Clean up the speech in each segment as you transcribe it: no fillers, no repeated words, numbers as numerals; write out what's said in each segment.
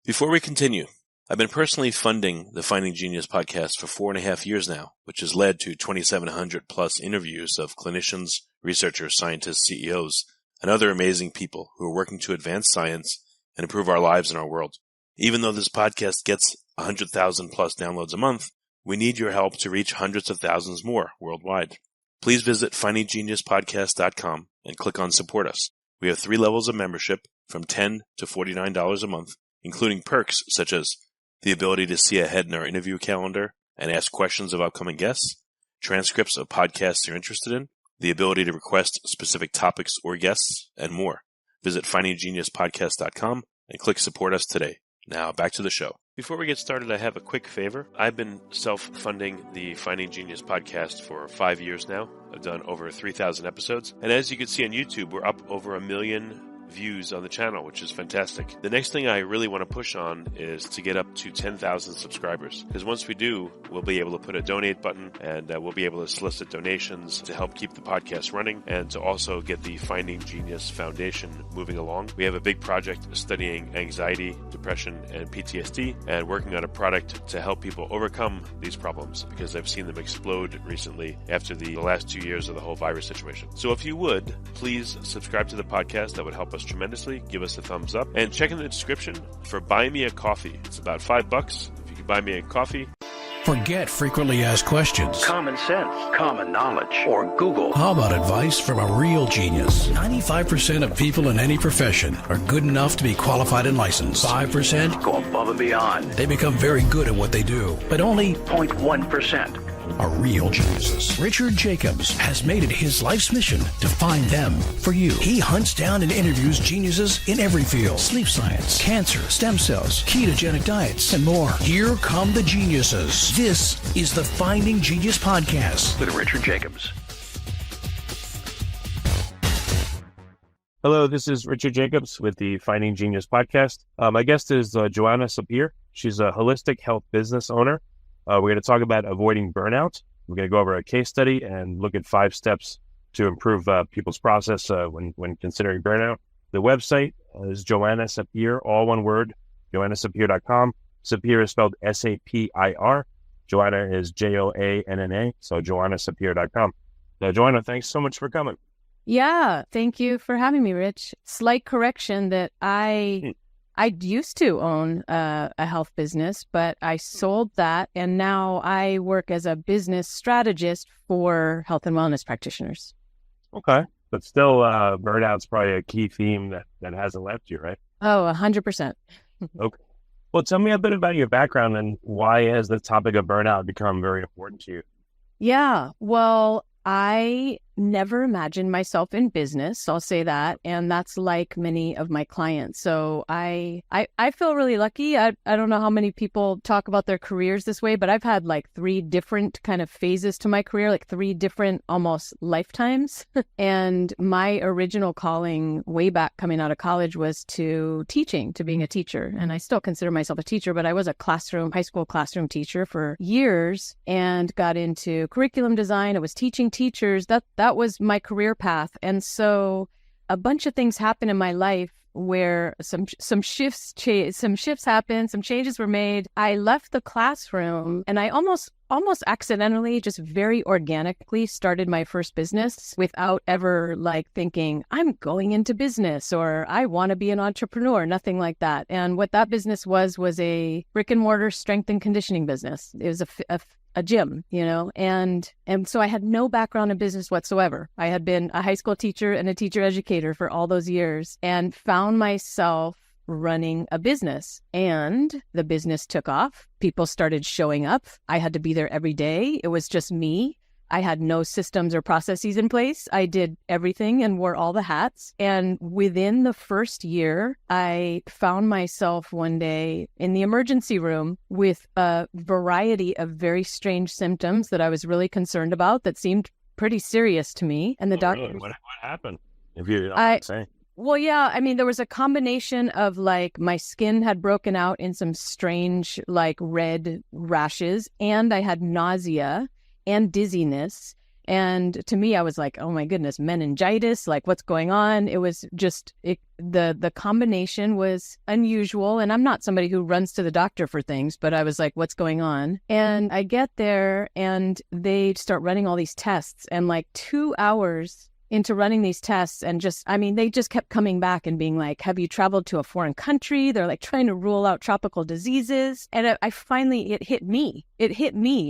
Before we continue, I've been personally funding the Finding Genius podcast for 4.5 years now, which has led to 2,700 plus interviews of clinicians, researchers, scientists, CEOs, and other amazing people who are working to advance science and improve our lives and our world. Even though this podcast gets 100,000 plus downloads a month, we need your help to reach hundreds of thousands more worldwide. Please visit findinggeniuspodcast.com and click on Support Us. We have 3 levels of membership from $10 to $49 a month, including perks such as the ability to see ahead in our interview calendar and ask questions of upcoming guests, transcripts of podcasts you're interested in, the ability to request specific topics or guests, and more. Visit findinggeniuspodcast.com and click Support Us today. Now back to the show. Before we get started, I have a quick favor. I've been self-funding the Finding Genius podcast for 5 years now. I've done over 3,000 episodes. And as you can see on YouTube, we're up over 1 million views on the channel, which is fantastic. The next thing I really want to push on is to get up to 10,000 subscribers, because once we do, we'll be able to put a donate button and we'll be able to solicit donations to help keep the podcast running and to also get the Finding Genius Foundation moving along. We have a big project studying anxiety, depression, and PTSD and working on a product to help people overcome these problems, because I've seen them explode recently after the last 2 years of the whole virus situation. So if you would, please subscribe to the podcast. That would help us tremendously. Give us a thumbs up and check in the description for Buy Me a Coffee. It's about $5 if you can buy me a coffee. Forget frequently asked questions, common sense, common knowledge, or Google. How about advice from a real genius? 95% of people in any profession are good enough to be qualified and licensed. 5% go above and beyond. They become very good at what they do, but only 0.1% are real geniuses. Richard Jacobs has made it his life's mission to find them for you. He hunts down and interviews geniuses in every field: sleep science, cancer, stem cells, ketogenic diets, and more. Here come the geniuses. This is the Finding Genius Podcast with Richard Jacobs. Hello, this is Richard Jacobs with the Finding Genius Podcast. My guest is Joanna Sapir. She's a holistic health business owner. We're going to talk about avoiding burnout. We're going to go over a case study and look at 5 steps to improve people's process when considering burnout. The website is Joanna Sapir, all one word, joannasapir.com. Sapir is spelled S-A-P-I-R. Joanna is J-O-A-N-N-A, so joannasapir.com. Joanna, thanks so much for coming. Yeah, thank you for having me, Rich. Slight correction that I used to own a health business, but I sold that, and now I work as a business strategist for health and wellness practitioners. Okay, but still, burnout's probably a key theme that hasn't left you, right? Oh, 100%. Okay. Well, tell me a bit about your background and why has the topic of burnout become very important to you? Yeah, well, I never imagined myself in business, I'll say that, and that's like many of my clients. So I feel really lucky. I don't know how many people talk about their careers this way, but I've had like 3 different kind of phases to my career, like 3 different almost lifetimes. And my original calling way back coming out of college was to teaching, to being a teacher. And I still consider myself a teacher, but I was a high school classroom teacher for years and got into curriculum design. I was teaching teachers. That was my career path. And so a bunch of things happened in my life where some shifts happened, some changes were made. I left the classroom and I almost accidentally, just very organically started my first business without ever like thinking I'm going into business or I want to be an entrepreneur, nothing like that. And what that business was a brick and mortar strength and conditioning business. It was a gym, and so I had no background in business whatsoever. I had been a high school teacher and a teacher educator for all those years and found myself running a business, and the business took off. People started showing up. I had to be there every day. It was just me. I had no systems or processes in place. I did everything and wore all the hats. And within the first year, I found myself one day in the emergency room with a variety of very strange symptoms that I was really concerned about that seemed pretty serious to me. And the doctor... Really? What happened? If you're not saying. Well, yeah, I mean, there was a combination of like my skin had broken out in some strange like red rashes, and I had nausea and dizziness, And to me, I was like, oh my goodness, meningitis, like what's going on? It was just, the combination was unusual. And I'm not somebody who runs to the doctor for things, but I was like, what's going on? And I get there and they start running all these tests, and like 2 hours into running these tests, and they just kept coming back and being like, have you traveled to a foreign country? They're like trying to rule out tropical diseases. And I finally, it hit me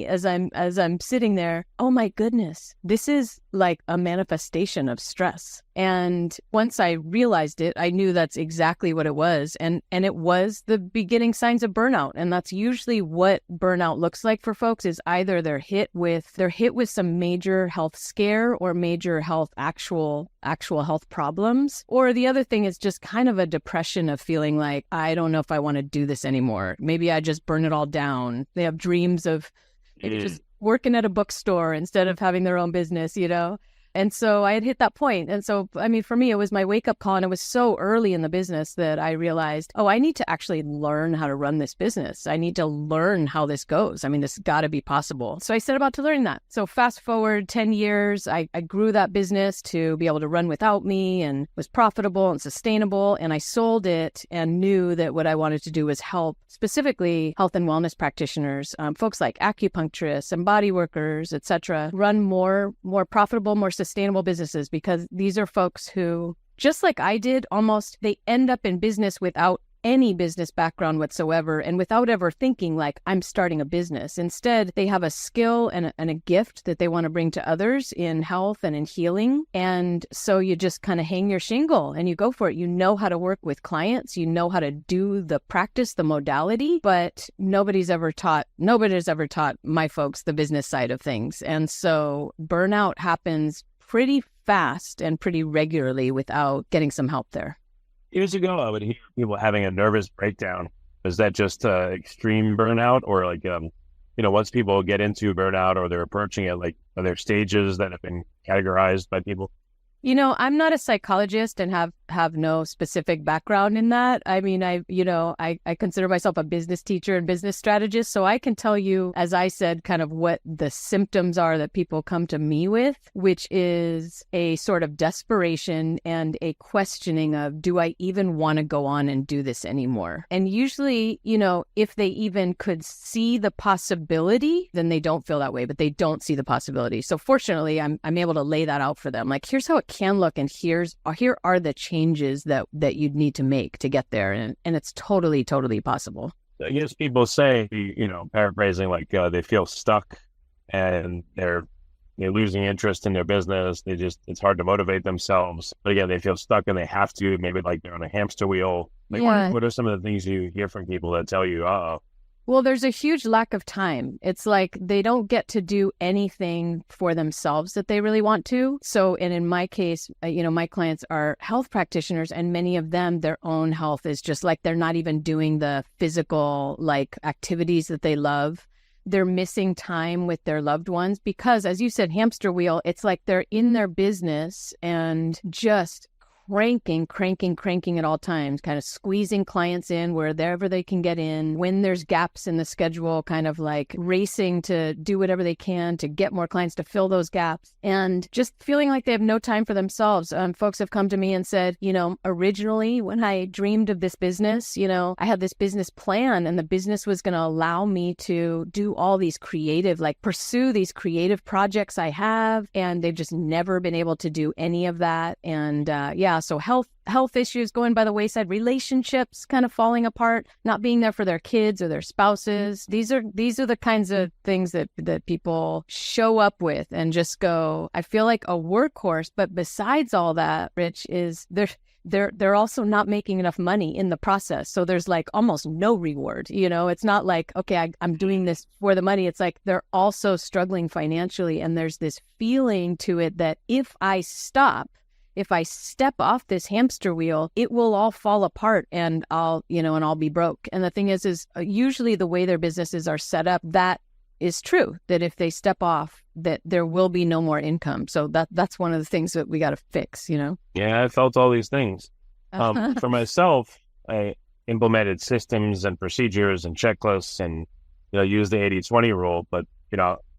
as I'm sitting there. Oh my goodness, this is like a manifestation of stress. And once I realized it, I knew that's exactly what it was. And it was the beginning signs of burnout. And that's usually what burnout looks like for folks, is either they're hit with some major health scare or major actual health problems. Or the other thing is just kind of a depression of feeling like, I don't know if I want to do this anymore. Maybe I just burn it all down. They have dreams of just working at a bookstore instead of having their own business, And so I had hit that point. And so, for me, it was my wake up call. And it was so early in the business that I realized, I need to actually learn how to run this business. I need to learn how this goes. This has got to be possible. So I set about to learn that. So fast forward 10 years, I grew that business to be able to run without me, and was profitable and sustainable. And I sold it and knew that what I wanted to do was help specifically health and wellness practitioners, folks like acupuncturists and body workers, et cetera, run more profitable, more sustainable businesses, because these are folks who, just like I did, almost they end up in business without any business background whatsoever, and without ever thinking like, I'm starting a business. Instead, they have a skill and a gift that they want to bring to others in health and in healing. And so you just kind of hang your shingle and you go for it. You know how to work with clients, you know how to do the practice, the modality, but nobody's ever taught my folks the business side of things. And so burnout happens pretty fast and pretty regularly without getting some help there. Years ago, I would hear people having a nervous breakdown. Is that just extreme burnout, or like, once people get into burnout or they're approaching it, like, are there stages that have been categorized by people? I'm not a psychologist and have no specific background in that. I consider myself a business teacher and business strategist. So I can tell you, as I said, kind of what the symptoms are that people come to me with, which is a sort of desperation and a questioning of, do I even want to go on and do this anymore? And usually, if they even could see the possibility, then they don't feel that way, but they don't see the possibility. So fortunately, I'm able to lay that out for them. Like, here's how it can look, and here are the changes that you'd need to make to get there, and it's totally possible. I guess people say, paraphrasing, like they feel stuck and they're losing interest in their business. It's hard to motivate themselves, but again, they feel stuck and they have to, maybe like they're on a hamster wheel. Like, what are some of the things you hear from people that tell you, Well, there's a huge lack of time. It's like they don't get to do anything for themselves that they really want to. So, and in my case, my clients are health practitioners, and many of them, their own health is just like, they're not even doing the physical like activities that they love. They're missing time with their loved ones because, as you said, hamster wheel, it's like they're in their business and just cranking at all times, kind of squeezing clients in wherever they can get in. When there's gaps in the schedule, kind of like racing to do whatever they can to get more clients to fill those gaps, and just feeling like they have no time for themselves. Folks have come to me and said, originally when I dreamed of this business, I had this business plan, and the business was going to allow me to do all these creative, like pursue these creative projects I have, and they've just never been able to do any of that. And so health issues going by the wayside, relationships kind of falling apart, not being there for their kids or their spouses. These are the kinds of things that people show up with and just go, I feel like a workhorse. But besides all that, Rich, is they're also not making enough money in the process. So there's like almost no reward. It's not like, okay, I'm doing this for the money. It's like they're also struggling financially. And there's this feeling to it that if I step off this hamster wheel, it will all fall apart and I'll be broke. And the thing is usually the way their businesses are set up, that is true, that if they step off, that there will be no more income. So that's one of the things that we got to fix, Yeah, I felt all these things. For myself, I implemented systems and procedures and checklists and, used the 80-20 rule, but,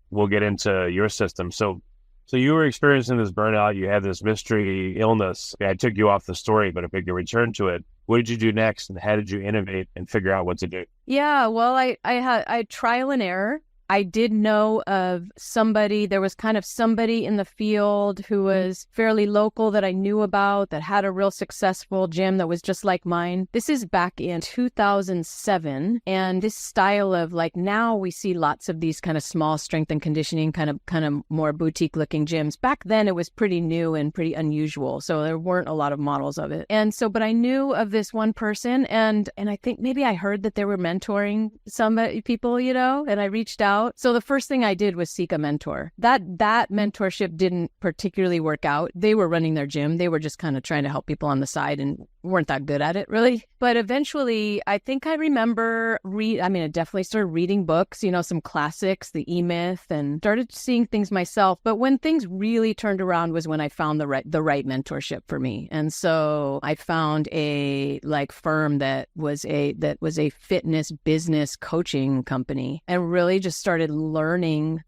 we'll get into your system. So So you were experiencing this burnout. You had this mystery illness. I took you off the story, but if we could return to it, what did you do next, and how did you innovate and figure out what to do? Yeah, well, I had trial and error. I did know of somebody, there was kind of somebody in the field who was fairly local that I knew about that had a real successful gym that was just like mine. This is back in 2007. And this style of like, now we see lots of these kind of small strength and conditioning, kind of more boutique looking gyms. Back then it was pretty new and pretty unusual. So there weren't a lot of models of it. And so, but I knew of this one person, and I think maybe I heard that they were mentoring some people, and I reached out. So the first thing I did was seek a mentor. That mentorship didn't particularly work out. They were running their gym. They were just kind of trying to help people on the side and weren't that good at it, really. But eventually, I think I remember I definitely started reading books, some classics, the E-Myth, and started seeing things myself. But when things really turned around was when I found the right mentorship for me. And so I found a firm that was a fitness business coaching company, and really just started learning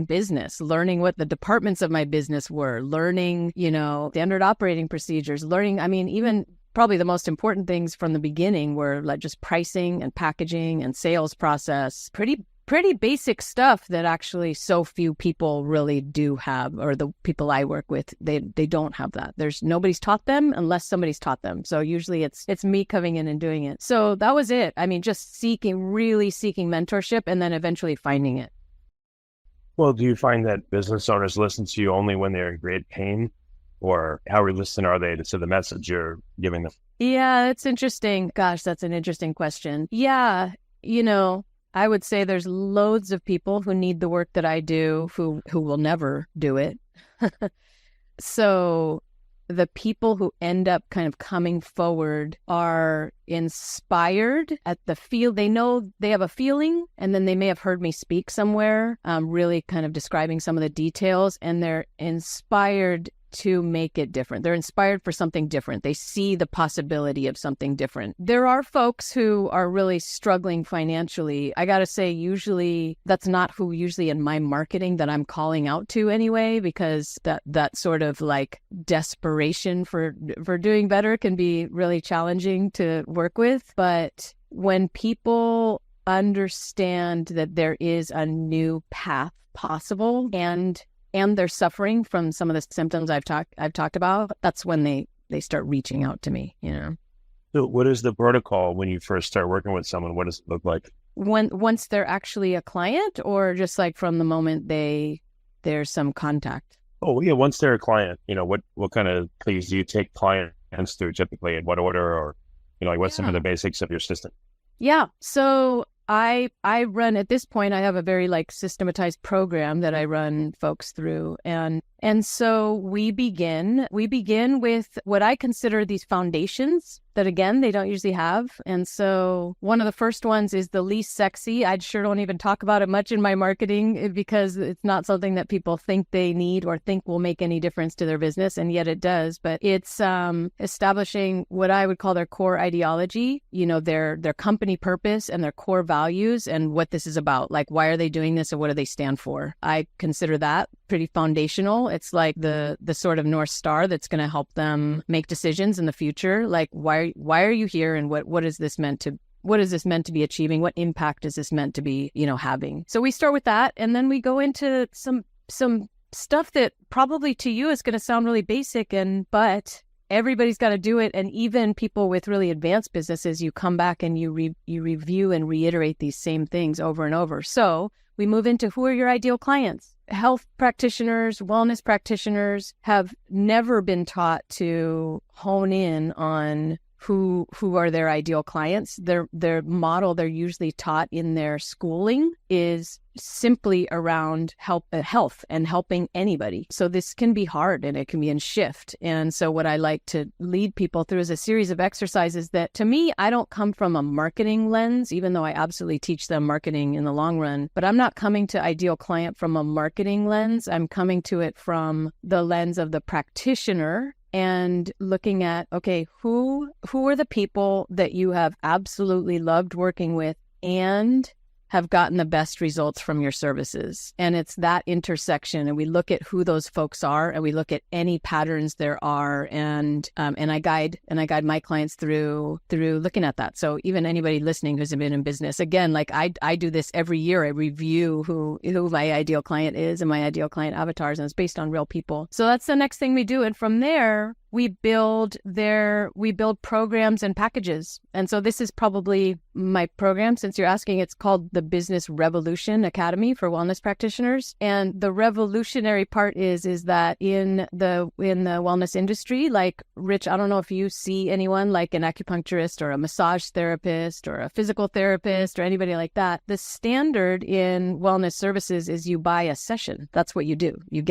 business, learning what the departments of my business were, learning, standard operating procedures, even probably the most important things from the beginning were like just pricing and packaging and sales process, pretty basic stuff that actually so few people really do have, or the people I work with, they don't have that. Nobody's taught them unless somebody's taught them. So usually it's me coming in and doing it. So that was it. Just really seeking mentorship and then eventually finding it. Well, do you find that business owners listen to you only when they're in great pain, or how resistant are they to the message you're giving them? Yeah, it's interesting. Gosh, that's an interesting question. Yeah, I would say there's loads of people who need the work that I do who will never do it. So the people who end up kind of coming forward are inspired at the feel. They know they have a feeling, and then they may have heard me speak somewhere, really kind of describing some of the details, and they're inspired to make it different. They're inspired for something different. They see the possibility of something different. There are folks who are really struggling financially. I got to say, usually that's not who usually in my marketing that I'm calling out to anyway, because that sort of like desperation for doing better can be really challenging to work with. But when people understand that there is a new path possible and they're suffering from some of the symptoms I've talked about, that's when they start reaching out to me, So what is the protocol when you first start working with someone? What does it look like? Once they're actually a client, or just like from the moment there's some contact? Oh, yeah, once they're a client, what kind of things do you take clients through typically, in what order, or, what's some of the basics of your system? Yeah. So I run, at this point, I have a very systematized program that I run folks through. And so we begin with what I consider these foundations that, again, they don't usually have. And so one of the first ones is the least sexy. I sure don't even talk about it much in my marketing because it's not something that people think they need or think will make any difference to their business. And yet it does. But it's establishing what I would call their core ideology, their company purpose and their core values and what this is about. Like, why are they doing this and what do they stand for? I consider that pretty foundational. It's like the sort of North Star that's going to help them make decisions in the future. Like, why are you here, and what is this meant to be achieving? What impact is this meant to be, having? So we start with that, and then we go into some stuff that probably to you is going to sound really basic, but everybody's got to do it. And even people with really advanced businesses, you come back and you review and reiterate these same things over and over. So we move into, who are your ideal clients? Health practitioners, wellness practitioners have never been taught to hone in on who are their ideal clients. Their model they're usually taught in their schooling is simply around health and helping anybody. So this can be hard, and it can be in shift. And so what I like to lead people through is a series of exercises that, to me, I don't come from a marketing lens, even though I absolutely teach them marketing in the long run. But I'm not coming to ideal client from a marketing lens. I'm coming to it from the lens of the practitioner, and looking at, okay, who are the people that you have absolutely loved working with and have gotten the best results from your services. And it's that intersection. And we look at who those folks are, and we look at any patterns there are. And I guide my clients through looking at that. So even anybody listening who's been in business, again, like I do this every year. I review who my ideal client is and my ideal client avatars, and it's based on real people. So that's the next thing we do. And from there, we build programs and packages. And so this is probably my program, since you're asking. It's called the Business Revolution Academy for Wellness Practitioners. And the revolutionary part is that in the wellness industry, like Rich, I don't know if you see anyone like an acupuncturist or a massage therapist or a physical therapist or anybody like that. The standard in wellness services is you buy a session. That's what you do. You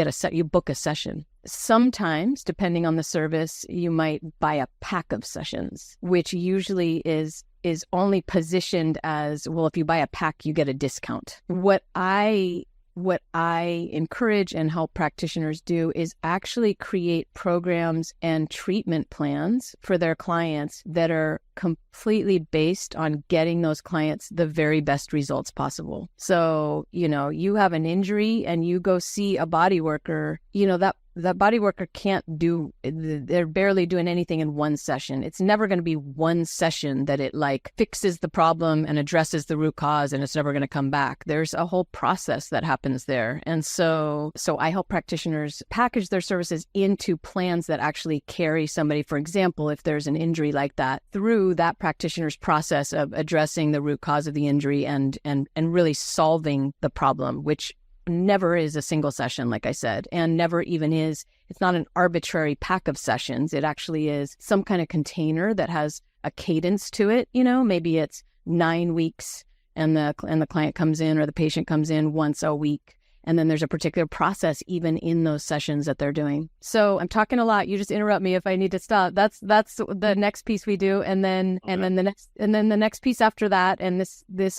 book a session. Sometimes, depending on the service, you might buy a pack of sessions, which usually is only positioned as, well, if you buy a pack, you get a discount. What I encourage and help practitioners do is actually create programs and treatment plans for their clients that are completely based on getting those clients the very best results possible. So, you have an injury and you go see a body worker, that body worker they're barely doing anything in one session. It's never going to be one session that it like fixes the problem and addresses the root cause, and it's never going to come back. There's a whole process that happens there. And so I help practitioners package their services into plans that actually carry somebody, for example, if there's an injury like that, through that practitioner's process of addressing the root cause of the injury and really solving the problem, which never is a single session, like I said, and never even is. It's not an arbitrary pack of sessions. It actually is some kind of container that has a cadence to it. Maybe it's 9 weeks and the client comes in, or the patient comes in once a week. And then there's a particular process even in those sessions that they're doing. So I'm talking a lot. You just interrupt me if I need to stop. That's the next piece we do, and then the next piece after that, and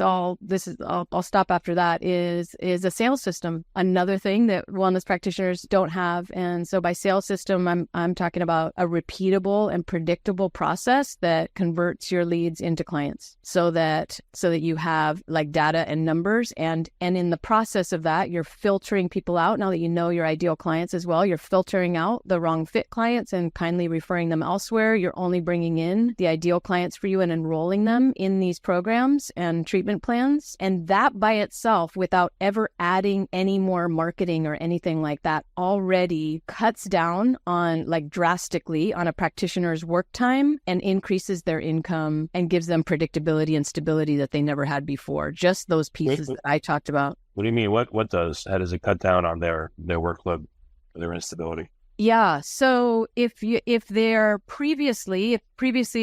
I'll stop after that is a sales system. Another thing that wellness practitioners don't have. And so by sales system, I'm talking about a repeatable and predictable process that converts your leads into clients, so that you have like data and numbers, and in the process of that, you're filtering people out. Now that you know your ideal clients as well, you're filtering out the wrong fit clients and kindly referring them elsewhere. You're only bringing in the ideal clients for you and enrolling them in these programs and treatment plans. And that by itself, without ever adding any more marketing or anything like that, already cuts down on, like, drastically on a practitioner's work time and increases their income and gives them predictability and stability that they never had before. Just those pieces that I talked about. What do you mean? What does? How does it cut down on their workload, their instability? Yeah. So if previously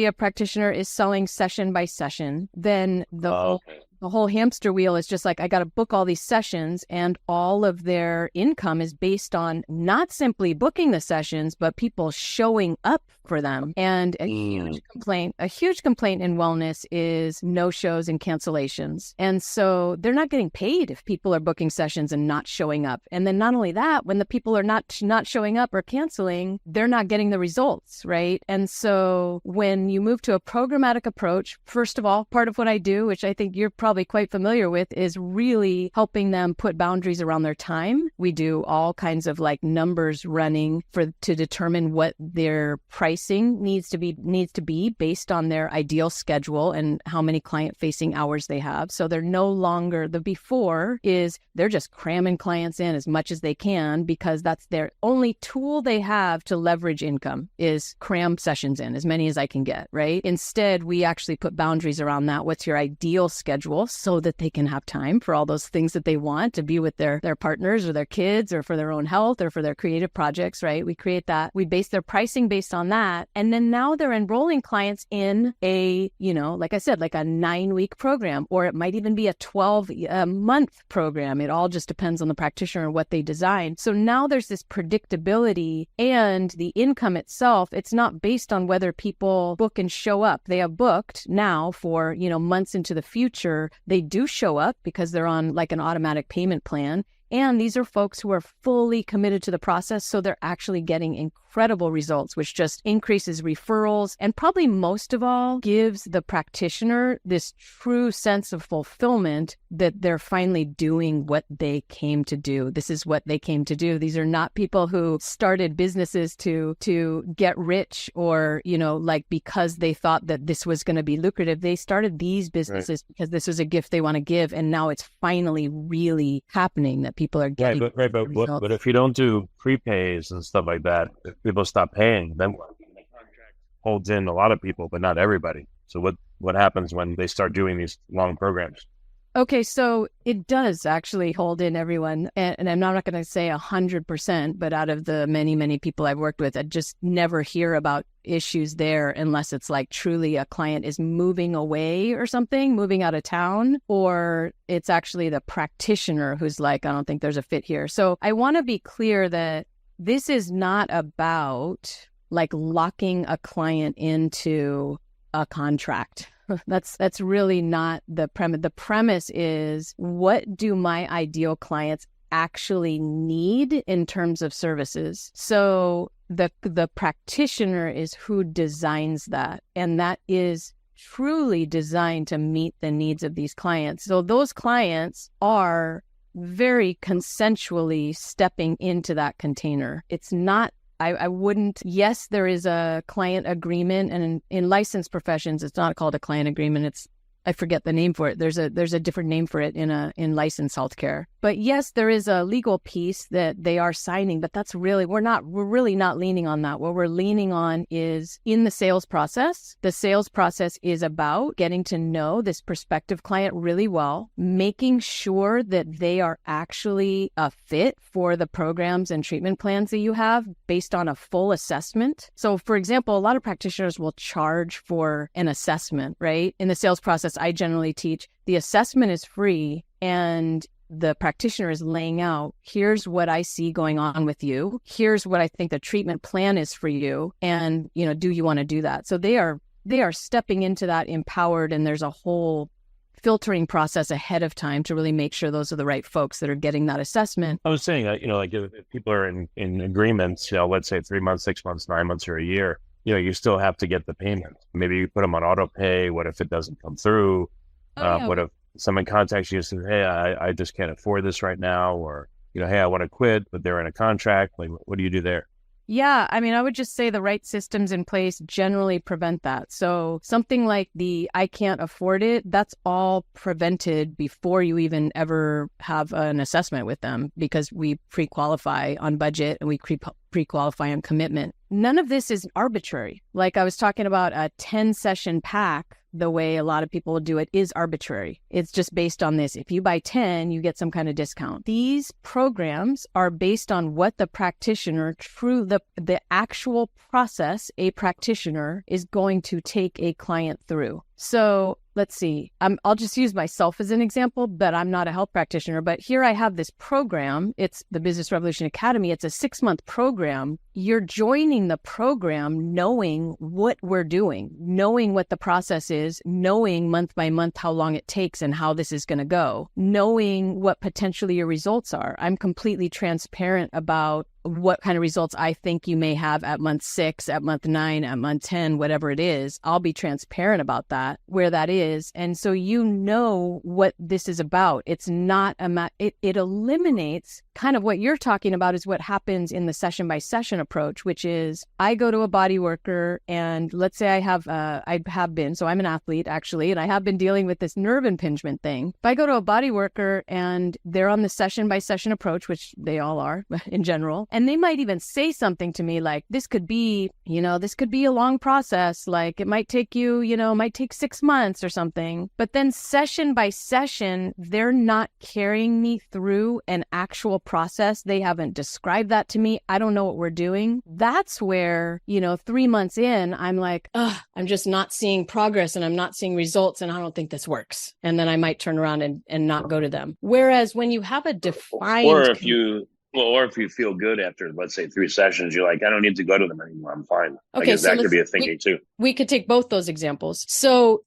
a practitioner is selling session by session, then the whole hamster wheel is just like, I got to book all these sessions, and all of their income is based on not simply booking the sessions, but people showing up for them. And a huge complaint in wellness is no-shows and cancellations. And so they're not getting paid if people are booking sessions and not showing up. And then not only that, when the people are not showing up or canceling, they're not getting the results, right? And so when you move to a programmatic approach, first of all, part of what I do, which I think you're probably quite familiar with, is really helping them put boundaries around their time. We do all kinds of like numbers running to determine what their pricing needs to be based on their ideal schedule and how many client-facing hours they have. So they're no longer, the before is they're just cramming clients in as much as they can, because that's their only tool they have to leverage income, is cram sessions in as many as I can get, right? Instead, we actually put boundaries around that. What's your ideal schedule, so that they can have time for all those things that they want to be with their partners or their kids or for their own health or for their creative projects, right? We create that. We base their pricing based on that. And then now they're enrolling clients in a, like I said, like a 9-week program, or it might even be a 12-month program. It all just depends on the practitioner and what they design. So now there's this predictability, and the income itself, it's not based on whether people book and show up. They have booked now for, months into the future. They do show up because they're on like an automatic payment plan. And these are folks who are fully committed to the process. So they're actually getting incredible results, which just increases referrals and probably most of all gives the practitioner this true sense of fulfillment that they're finally doing what they came to do. This is what they came to do. These are not people who started businesses to get rich or, like because they thought that this was going to be lucrative. They started these businesses because this was a gift they want to give. And now it's finally really happening that people are getting But if you don't do prepays and stuff like that, if people stop paying, then what? The contract holds in a lot of people, but not everybody. So what happens when they start doing these long programs? Okay, so it does actually hold in everyone. And I'm not going to say 100%, but out of the many, many people I've worked with, I just never hear about issues there unless it's like truly a client is moving away or something, moving out of town, or it's actually the practitioner who's like, I don't think there's a fit here. So I want to be clear that this is not about like locking a client into a contract. That's really not the premise. The premise is, what do my ideal clients actually need in terms of services? So the practitioner is who designs that, and that is truly designed to meet the needs of these clients. So those clients are very consensually stepping into that container. It's not I wouldn't, yes, there is a client agreement, and in licensed professions, it's not called a client agreement. I forget the name for it. There's a different name for it in licensed healthcare. But yes, there is a legal piece that they are signing, but that's really, we're really not leaning on that. What we're leaning on is in the sales process. The sales process is about getting to know this prospective client really well, making sure that they are actually a fit for the programs and treatment plans that you have based on a full assessment. So for example, a lot of practitioners will charge for an assessment, right? In the sales process, I generally teach the assessment is free, and the practitioner is laying out, here's what I see going on with you. Here's what I think the treatment plan is for you. And, do you want to do that? So they are stepping into that empowered, and there's a whole filtering process ahead of time to really make sure those are the right folks that are getting that assessment. I was saying that, like if people are in agreements, let's say 3 months, 6 months, 9 months, or a year, you still have to get the payment. Maybe you put them on auto pay. What if it doesn't come through? What if someone contacts you and says, hey, I just can't afford this right now, or, hey, I want to quit, but they're in a contract. Like, what do you do there? Yeah, I would just say the right systems in place generally prevent that. So something like the I can't afford it, that's all prevented before you even ever have an assessment with them, because we pre-qualify on budget and we pre-qualify on commitment. None of this is arbitrary. Like I was talking about a 10-session pack, the way a lot of people do it is arbitrary. It's just based on this. If you buy 10, you get some kind of discount. These programs are based on what the practitioner, through the actual process a practitioner is going to take a client through. So let's see, I'll just use myself as an example, but I'm not a health practitioner. But here I have this program. It's the Business Revolution Academy. It's a 6-month program. You're joining the program knowing what we're doing, knowing what the process is, knowing month by month how long it takes and how this is going to go, knowing what potentially your results are. I'm completely transparent about what kind of results I think you may have at month 6, at month 9, at month 10, whatever it is. I'll be transparent about that, where that is. And so what this is about. It's not it eliminates kind of what you're talking about is what happens in the session by session approach, which is I go to a body worker, and let's say I have been, so I'm an athlete actually, and I have been dealing with this nerve impingement thing. If I go to a body worker and they're on the session by session approach, which they all are in general, and they might even say something to me like, this could be a long process. Like it might take you, it might take 6 months or something. But then session by session, they're not carrying me through an actual process. They haven't described that to me. I don't know what we're doing. That's where, 3 months in, I'm like, I'm just not seeing progress and I'm not seeing results, and I don't think this works. And then I might turn around and not go to them. Whereas when you have a defined... Or if you feel good after, let's say, 3 sessions, you're like, I don't need to go to them anymore. I'm fine. Okay, that could be a thinking too. We could take both those examples. So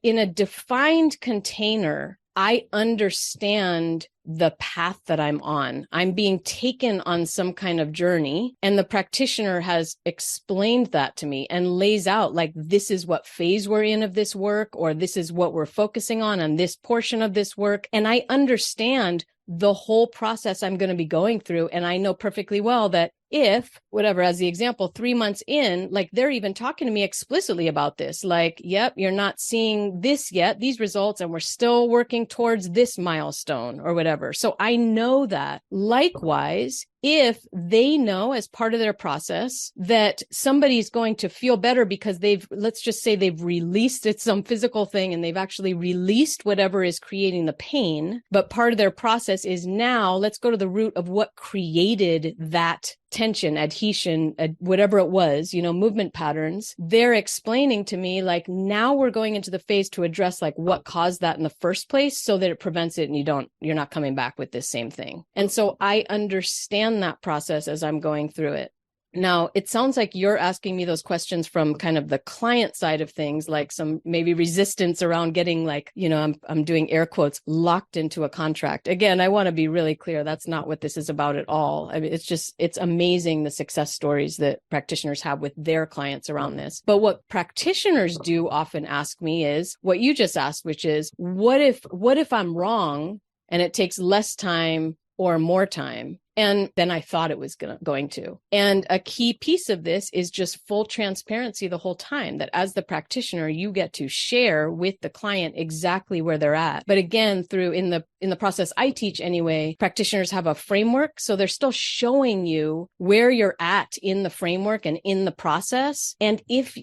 in a defined container, I understand the path that I'm on. I'm being taken on some kind of journey, and the practitioner has explained that to me and lays out like, this is what phase we're in of this work, or this is what we're focusing on this portion of this work. And I understand the whole process I'm going to be going through. And I know perfectly well that if, whatever, as the example, 3 months in, like they're even talking to me explicitly about this, like, yep, you're not seeing this yet, these results, and we're still working towards this milestone or whatever. So I know that. Likewise, if they know as part of their process that somebody's going to feel better because let's just say they've released, it's some physical thing and they've actually released whatever is creating the pain, but part of their process is now, let's go to the root of what created that tension, adhesion, whatever it was, movement patterns. They're explaining to me, like, now we're going into the phase to address like what caused that in the first place so that it prevents it and you're not coming back with this same thing. And so I understand that process as I'm going through it. Now, it sounds like you're asking me those questions from kind of the client side of things, like some maybe resistance around getting like, I'm doing air quotes, locked into a contract. Again, I want to be really clear. That's not what this is about at all. I mean, it's amazing the success stories that practitioners have with their clients around this. But what practitioners do often ask me is what you just asked, which is, what if I'm wrong and it takes less time or more time and then I thought it was going to. And a key piece of this is just full transparency the whole time, that as the practitioner, you get to share with the client exactly where they're at. But again, in the process I teach anyway, practitioners have a framework. So they're still showing you where you're at in the framework and in the process. And if,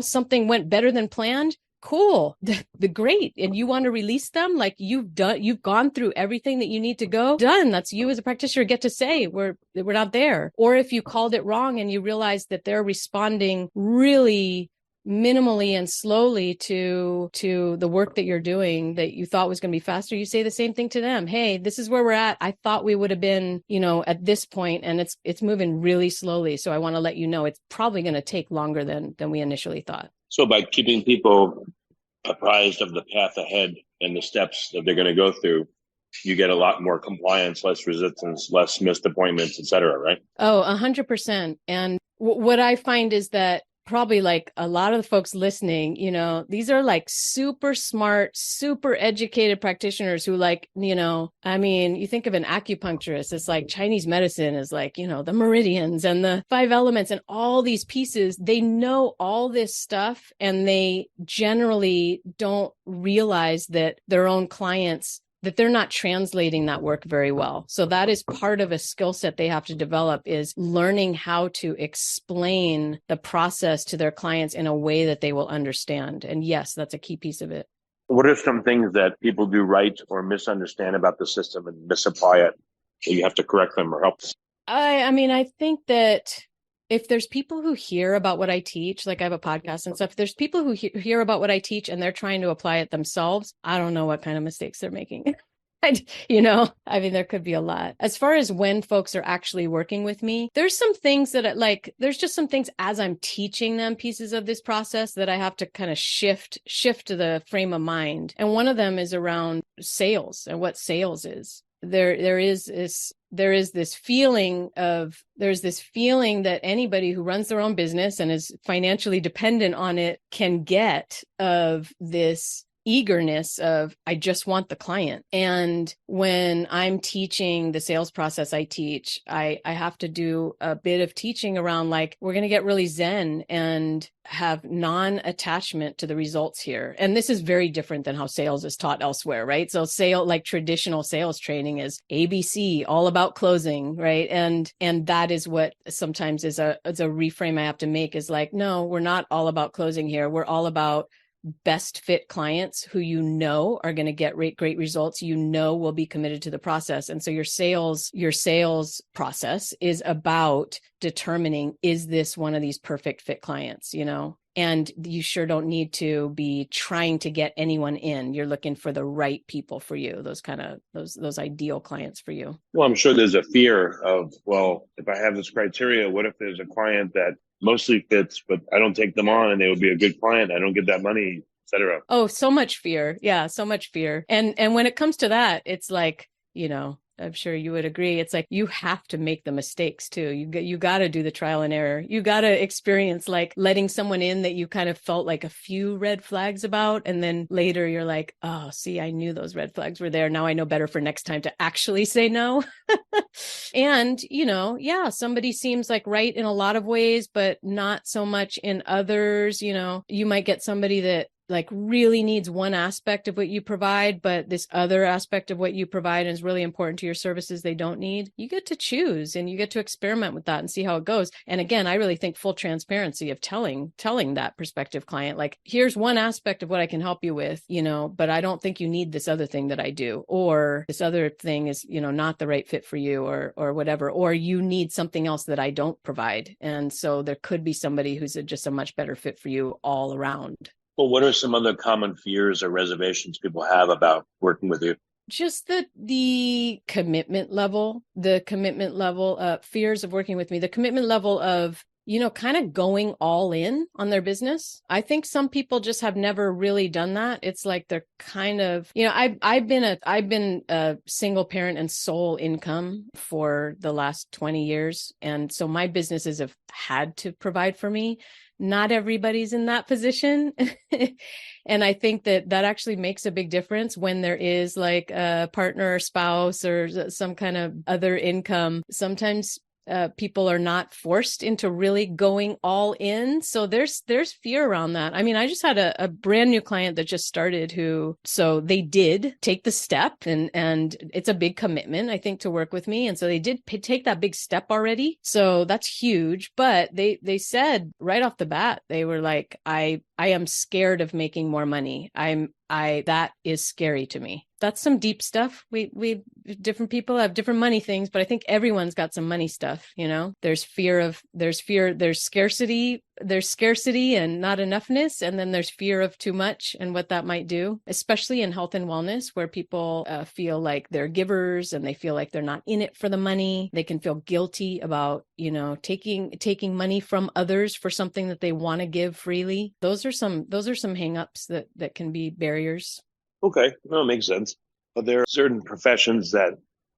something went better than planned, cool, the great. And you want to release them, like you've gone through everything that you need to go, done. That's you as a practitioner get to say, we're not there. Or if you called it wrong and you realize that they're responding really minimally and slowly to the work that you're doing that you thought was going to be faster, you say the same thing to them. Hey, this is where we're at. I thought we would have been, at this point, and it's moving really slowly. So I want to let you know it's probably going to take longer than we initially thought. So by keeping people apprised of the path ahead and the steps that they're going to go through, you get a lot more compliance, less resistance, less missed appointments, et cetera, right? Oh, 100%. And what I find is that probably like a lot of the folks listening, these are like super smart, super educated practitioners who like, you think of an acupuncturist, it's like Chinese medicine is like, the meridians and the 5 elements and all these pieces. They know all this stuff and they generally don't realize that their own clients, that they're not translating that work very well. So that is part of a skill set they have to develop, is learning how to explain the process to their clients in a way that they will understand. And yes, that's a key piece of it. What are some things that people do right or misunderstand about the system and misapply it? So you have to correct them or help them? I think that if there's people who hear about what I teach, like I have a podcast and stuff, if there's people who hear about what I teach and they're trying to apply it themselves, I don't know what kind of mistakes they're making. There could be a lot. As far as when folks are actually working with me, there's some things that there's just some things as I'm teaching them pieces of this process that I have to kind of shift to the frame of mind. And one of them is around sales and what sales is. There's this feeling that anybody who runs their own business and is financially dependent on it can get, of this eagerness of, I just want the client. And when I'm teaching the sales process I teach, I have to do a bit of teaching around like, we're going to get really zen and have non-attachment to the results here. And this is very different than how sales is taught elsewhere, right? So traditional sales training is ABC, all about closing, right? And that is what sometimes is a reframe I have to make, is like, no, we're not all about closing here. We're all about best fit clients who are going to get great results, will be committed to the process. And so your sales process is about determining, is this one of these perfect fit clients, and you sure don't need to be trying to get anyone in. You're looking for the right people for you, those ideal clients for you. Well, I'm sure there's a fear of, well, if I have this criteria, what if there's a client that mostly fits, but I don't take them on and they would be a good client, I don't get that money, et cetera. Oh, so much fear. Yeah, so much fear. And when it comes to that, it's like, I'm sure you would agree. It's like you have to make the mistakes too. You got to do the trial and error. You got to experience like letting someone in that you kind of felt like a few red flags about. And then later you're like, oh, see, I knew those red flags were there. Now I know better for next time to actually say no. And, somebody seems like right in a lot of ways, but not so much in others. You might get somebody that like really needs one aspect of what you provide, but this other aspect of what you provide is really important to your services they don't need. You get to choose and you get to experiment with that and see how it goes. And again, I really think full transparency of telling that prospective client, like, here's one aspect of what I can help you with, but I don't think you need this other thing that I do, or this other thing is, not the right fit for you or whatever, or you need something else that I don't provide. And so there could be somebody who's just a much better fit for you all around. Well, what are some other common fears or reservations people have about working with you? Just the commitment level, fears of working with me, the commitment level of, kind of going all in on their business. I think some people just have never really done that. It's like they're kind of, I've been a single parent and sole income for the last 20 years. And so my businesses have had to provide for me. Not everybody's in that position. And I think that actually makes a big difference when there is like a partner or spouse or some kind of other income. Sometimes people are not forced into really going all in. So there's fear around that. I mean, I just had a brand new client that just started so they did take the step and it's a big commitment, I think, to work with me. And so they did take that big step already. So that's huge. But they said right off the bat, they were like, I am scared of making more money. That is scary to me. That's some deep stuff. We different people have different money things, but I think everyone's got some money stuff, There's scarcity and not enoughness. And then there's fear of too much and what that might do, especially in health and wellness, where people feel like they're givers and they feel like they're not in it for the money. They can feel guilty about, taking money from others for something that they want to give freely. Those are some hangups that can be barriers. Okay, well, it makes sense. But there are certain professions that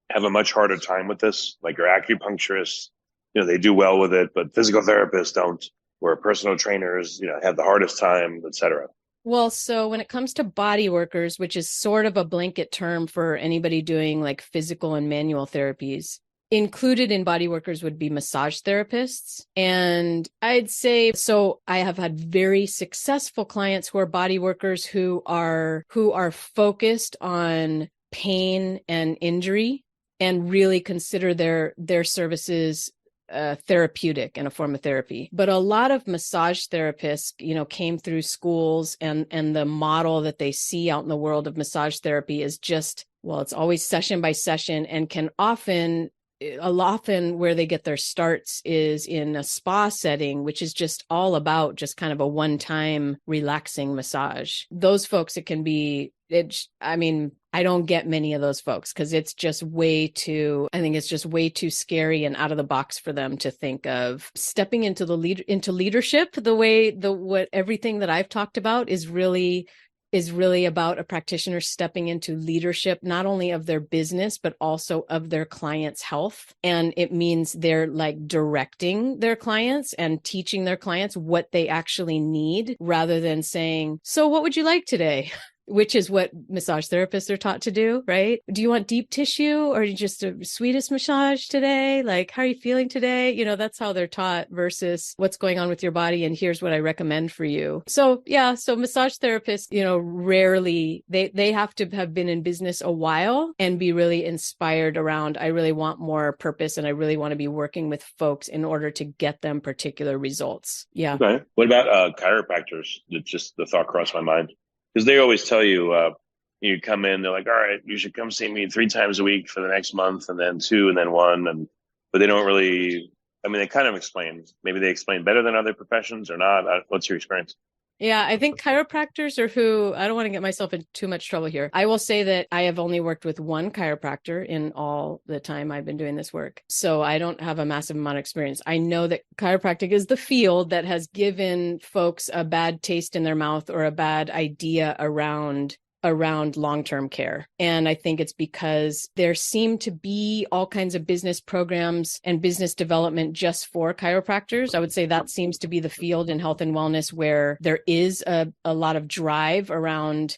have a much harder time with this, like your acupuncturists, they do well with it, but physical therapists don't, or personal trainers, have the hardest time, et cetera. Well, so when it comes to body workers, which is sort of a blanket term for anybody doing like physical and manual therapies, included in body workers would be massage therapists. And I'd say, so I have had very successful clients who are body workers who are focused on pain and injury and really consider their services therapeutic and a form of therapy. But a lot of massage therapists, came through schools and the model that they see out in the world of massage therapy is just, well, it's always session by session and can often where they get their starts is in a spa setting, which is just all about just kind of a one-time relaxing massage. Those folks, I don't get many of those folks because it's just way too scary and out of the box for them to think of stepping into leadership what everything that I've talked about is really about a practitioner stepping into leadership, not only of their business, but also of their clients' health. And it means they're like directing their clients and teaching their clients what they actually need rather than saying, so what would you like today? Which is what massage therapists are taught to do, right? Do you want deep tissue or just a sweetest massage today? Like, how are you feeling today? That's how they're taught versus what's going on with your body. And here's what I recommend for you. So massage therapists, rarely, they have to have been in business a while and be really inspired around, I really want more purpose and I really want to be working with folks in order to get them particular results. Yeah. Okay. What about chiropractors? Just the thought crossed my mind. Because they always tell you, you come in, they're like, all right, you should come see me 3 times a week for the next month, and then 2, and then 1. But they don't really, they kind of explain. Maybe they explain better than other professions or not. What's your experience? Yeah, I think chiropractors are who, I don't want to get myself in too much trouble here. I will say that I have only worked with one chiropractor in all the time I've been doing this work. So I don't have a massive amount of experience. I know that chiropractic is the field that has given folks a bad taste in their mouth or a bad idea around around long-term care. And I think it's because there seem to be all kinds of business programs and business development just for chiropractors. I would say that seems to be the field in health and wellness where there is a lot of drive around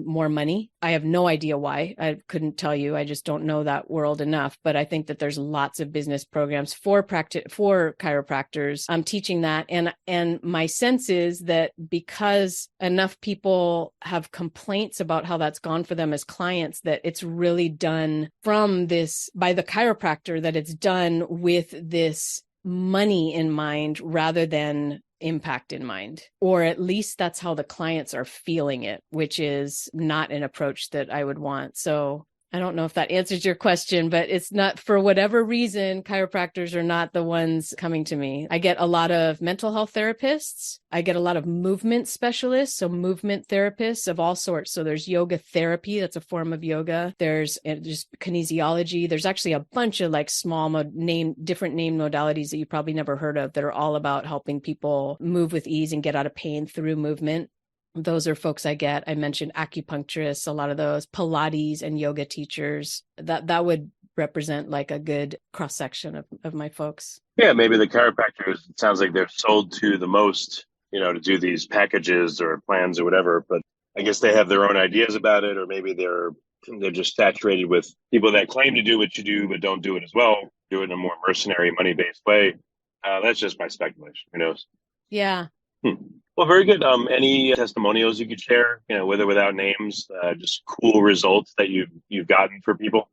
more money. I have no idea why. I couldn't tell you. I just don't know that world enough. But I think that there's lots of business programs for chiropractors. I'm teaching that. And my sense is that because enough people have complaints about how that's gone for them as clients, that it's really done from this by the chiropractor, that it's done with this money in mind rather than impact in mind, or at least that's how the clients are feeling it, which is not an approach that I would want. So I don't know if that answers your question, but it's not, for whatever reason, chiropractors are not the ones coming to me. I get a lot of mental health therapists. I get a lot of movement specialists, so movement therapists of all sorts. So there's yoga therapy. That's a form of yoga. There's just kinesiology. There's actually a bunch of like different name modalities that you probably never heard of that are all about helping people move with ease and get out of pain through movement. Those are folks I get. I mentioned acupuncturists, a lot of those, Pilates and yoga teachers. That would represent like a good cross section of my folks. Yeah, maybe the chiropractors, it sounds like they're sold to the most, to do these packages or plans or whatever, but I guess they have their own ideas about it, or maybe they're just saturated with people that claim to do what you do, but don't do it as well, do it in a more mercenary, money-based way. That's just my speculation. Who knows? Yeah. Well, very good. Any testimonials you could share, with or without names, just cool results that you've gotten for people?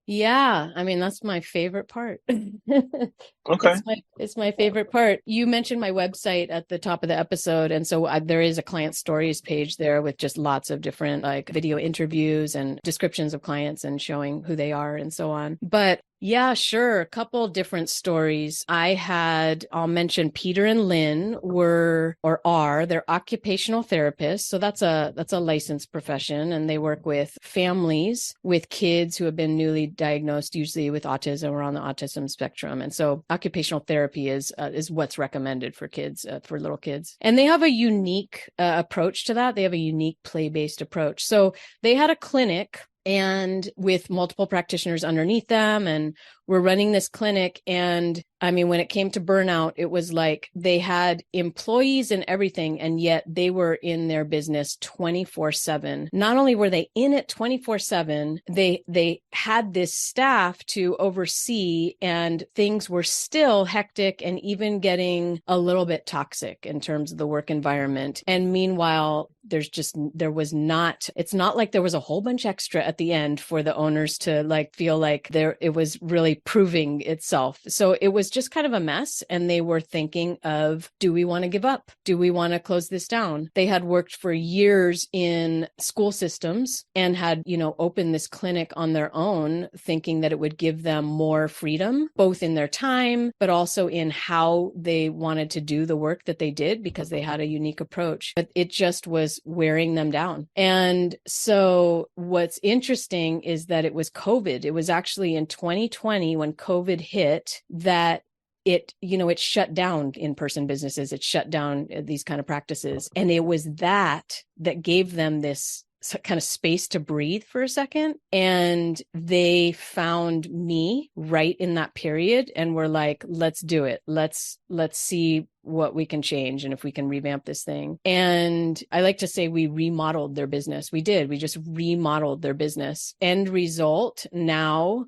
Yeah. I mean, that's my favorite part. Okay. It's my favorite part. You mentioned my website at the top of the episode. And so there is a client stories page there with just lots of different like video interviews and descriptions of clients and showing who they are and so on. But yeah, sure. A couple different stories. I'll mention Peter and Lynn they're occupational therapists. So that's a licensed profession, and they work with families with kids who have been newly diagnosed, usually with autism or on the autism spectrum. And so occupational therapy is what's recommended for kids, for little kids. And they have a unique approach to that. They have a unique play-based approach. So they had a clinic and with multiple practitioners underneath them, and we're running this clinic. And I mean, when it came to burnout, it was like they had employees and everything, and yet they were in their business 24/7. Not only were they in it 24/7, they had this staff to oversee, and things were still hectic and even getting a little bit toxic in terms of the work environment. And meanwhile, it's not like there was a whole bunch extra at the end for the owners to like feel like it was really proving itself. So it was just kind of a mess. And they were thinking of, do we want to give up? Do we want to close this down? They had worked for years in school systems and had, opened this clinic on their own, thinking that it would give them more freedom, both in their time, but also in how they wanted to do the work that they did, because they had a unique approach. But it just was wearing them down. And so what's interesting is that it was COVID. It was actually in 2020 when COVID hit that it shut down in-person businesses. It shut down these kind of practices. And it was that gave them this kind of space to breathe for a second. And they found me right in that period and were like, let's do it. Let's see what we can change and if we can revamp this thing. And I like to say we remodeled their business. We did. We just remodeled their business. End result, now,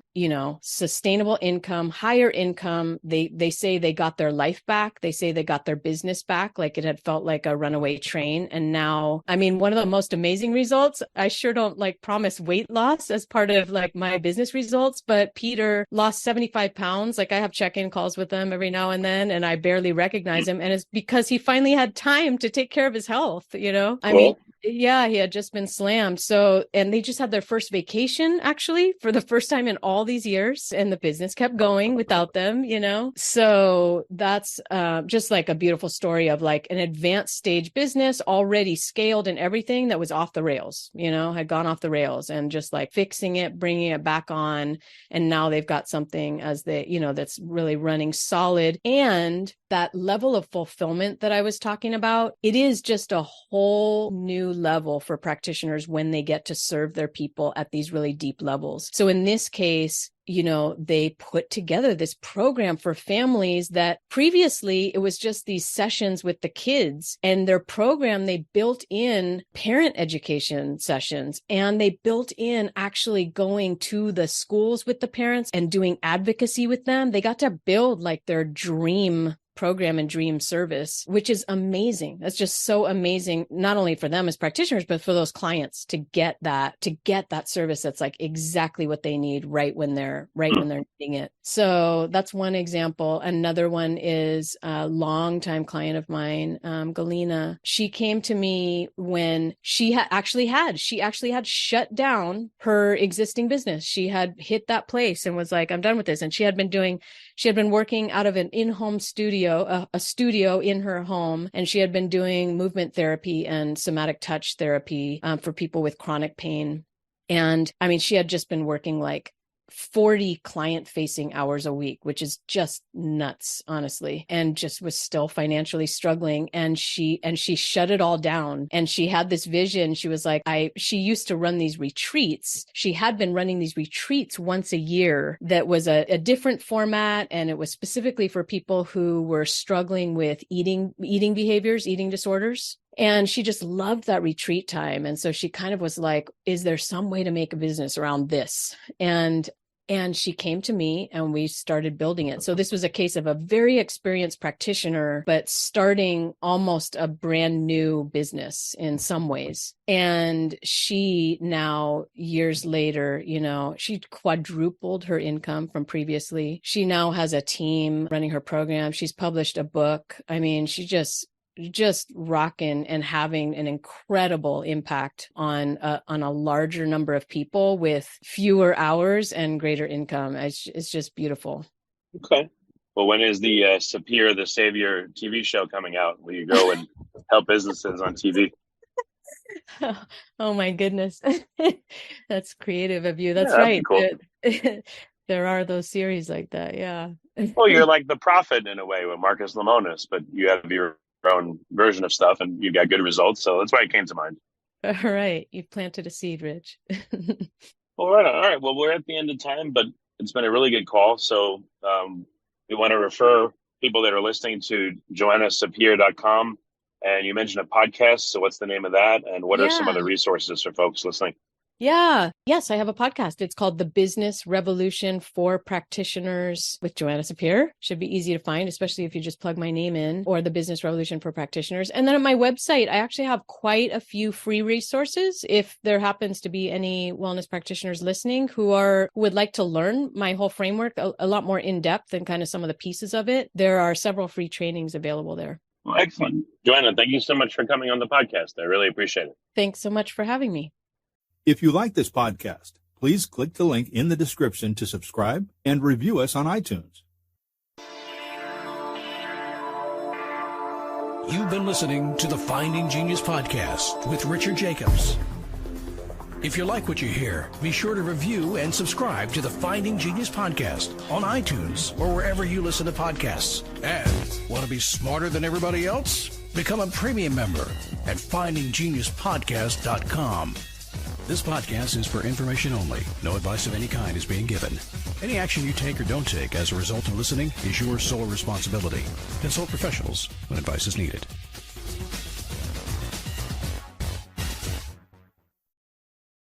sustainable income, higher income. They say they got their life back. They say they got their business back. Like it had felt like a runaway train. And now, I mean, one of the most amazing results, I sure don't promise weight loss as part of my business results, but Peter lost 75 pounds. I have check-in calls with him every now and then, and I barely recognize him. And it's because he finally had time to take care of his health, Cool. I mean, yeah, he had just been slammed. So, and they just had their first vacation actually for the first time in all these years, and the business kept going without them, So that's just a beautiful story of an advanced stage business already scaled and everything that was off the rails, had gone off the rails, and just fixing it, bringing it back on. And now they've got something that's really running solid. And that level of fulfillment that I was talking about, it is just a whole new level for practitioners when they get to serve their people at these really deep levels. So in this case, they put together this program for families that previously it was just these sessions with the kids, and their program, they built in parent education sessions, and they built in actually going to the schools with the parents and doing advocacy with them. They got to build like their dream program and dream service, which is amazing. That's just so amazing, not only for them as practitioners, but for those clients to get that service that's like exactly what they need right when they're needing it. So that's one example. Another one is a longtime client of mine, Galina. She came to me when she actually had shut down her existing business. She had hit that place and was like, I'm done with this. And she had been working out of an in-home studio, a studio in her home, and she had been doing movement therapy and somatic touch therapy for people with chronic pain. And I mean, she had just been working like 40 client-facing hours a week, which is just nuts, honestly, and just was still financially struggling. And she shut it all down. And she had this vision. She was like, she used to run these retreats. She had been running these retreats once a year that was a different format. And it was specifically for people who were struggling with eating behaviors, eating disorders. And she just loved that retreat time. And so she kind of was like, is there some way to make a business around this? And she came to me and we started building it. So this was a case of a very experienced practitioner, but starting almost a brand new business in some ways. And she now, years later, she quadrupled her income from previously. She now has a team running her program. She's published a book. I mean, she just rocking and having an incredible impact on a larger number of people with fewer hours and greater income. It's just beautiful. Okay. Well, when is the Sapir the Savior TV show coming out? Will you go and help businesses on TV? Oh my goodness. That's creative of you. That's yeah, right. Cool. There are those series like that. Yeah. Well, you're like the prophet in a way with Marcus Lemonis, but you have your own version of stuff and you got good results. So that's why it came to mind. All right. You've planted a seed, Rich. All right. Well, we're at the end of time, but it's been a really good call. So we want to refer people that are listening to joannasapir.com. And you mentioned a podcast. So what's the name of that? And what are some other resources for folks listening? Yeah. Yes, I have a podcast. It's called The Business Revolution for Practitioners with Joanna Sapir. Should be easy to find, especially if you just plug my name in, or The Business Revolution for Practitioners. And then on my website, I actually have quite a few free resources. If there happens to be any wellness practitioners listening who would like to learn my whole framework a lot more in depth and kind of some of the pieces of it, there are several free trainings available there. Well, excellent. Joanna, thank you so much for coming on the podcast. I really appreciate it. Thanks so much for having me. If you like this podcast, please click the link in the description to subscribe and review us on iTunes. You've been listening to the Finding Genius podcast with Richard Jacobs. If you like what you hear, be sure to review and subscribe to the Finding Genius podcast on iTunes or wherever you listen to podcasts. And want to be smarter than everybody else? Become a premium member at findinggeniuspodcast.com. This podcast is for information only. No advice of any kind is being given. Any action you take or don't take as a result of listening is your sole responsibility. Consult professionals when advice is needed.